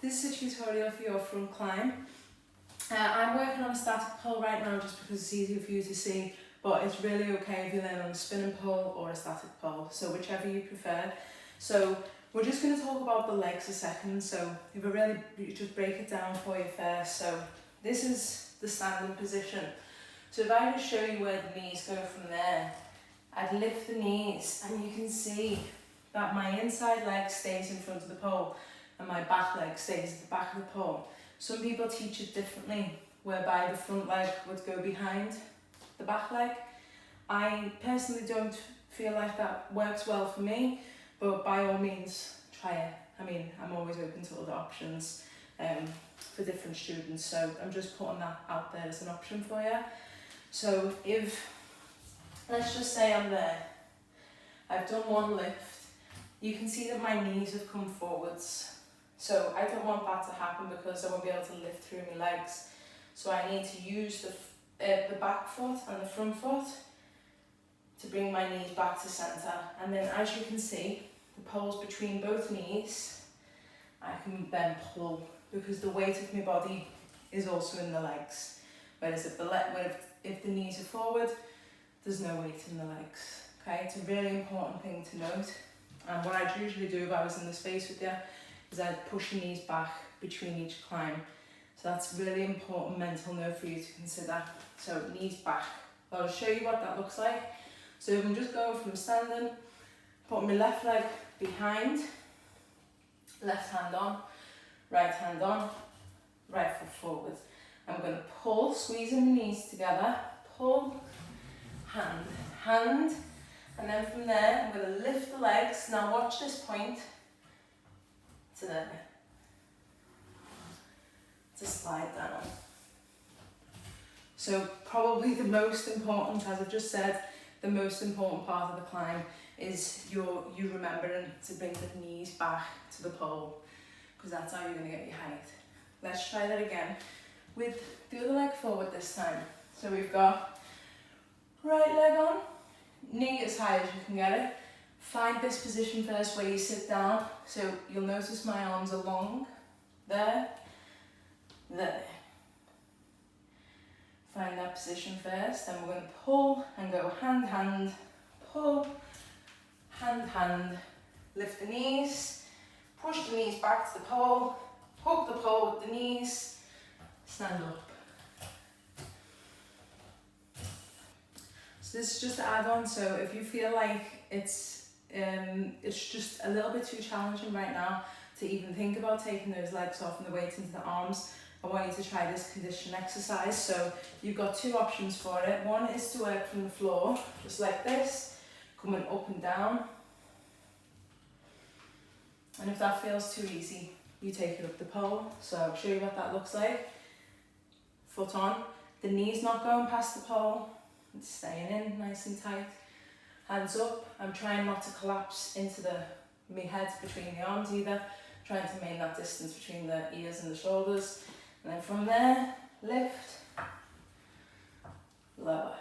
This is a tutorial for your front climb. I'm working on a static pole right now just because it's easier for you to see, but it's really okay if you learn on a spinning pole or a static pole, so whichever you prefer. So we're just going to talk about the legs a second, so if I really just break it down for you first. So this is the standing position. So if I just show you where the knees go from there, I'd lift the knees and you can see that my inside leg stays in front of the pole and my back leg stays at the back of the pole. Some people teach it differently, whereby the front leg would go behind the back leg. I personally don't feel like that works well for me, but by all means try it. I mean, I'm always open to other options for different students, so I'm just putting that out there as an option for you. So if, let's just say I'm there, I've done one lift, you can see that my knees have come forwards. So I don't want that to happen because I won't be able to lift through my legs. So I need to use the back foot and the front foot to bring my knees back to centre. And then as you can see, the pole's between both knees. I can then pull because the weight of my body is also in the legs. Whereas if the knees are forward, there's no weight in the legs. Okay, it's a really important thing to note. And what I'd usually do if I was in the space with you is I'd push your knees back between each climb. So that's a really important mental note for you to consider. So knees back. I'll show you what that looks like. So I'm just going from standing, putting my left leg behind, left hand on, right foot forward. I'm going to pull, squeezing my knees together, pull, hand, hand, and then from there I'm going to lift the legs. Now watch this point to there, to slide down. So probably the most important, as I've just said, the most important part of the climb is you remembering to bring the knees back to the pole, because that's how you're going to get your height. Let's try that again with the other leg forward this time. So we've got right leg on, knee as high as you can get it. Find this position first where you sit down. So you'll notice my arms are long. There, there. Find that position first, then we're going to pull and go hand, hand, pull, hand, hand, lift the knees, push the knees back to the pole, hook the pole with the knees, stand up. So this is just to add on, so if you feel like it's just a little bit too challenging right now to even think about taking those legs off and the weight into the arms, I want you to try this condition exercise. So you've got two options for it. One is to work from the floor, just like this, coming up and down. And if that feels too easy, you take it up the pole. So I'll show you what that looks like. Foot on, the knee's not going past the pole, it's staying in nice and tight. Hands up, I'm trying not to collapse into my head between the arms either, trying to maintain that distance between the ears and the shoulders. And then from there, lift, lower.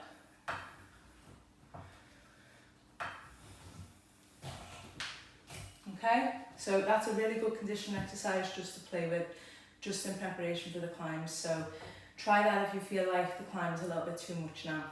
Okay, so that's a really good condition exercise just to play with, just in preparation for the climbs. So try that if you feel like the climb is a little bit too much now.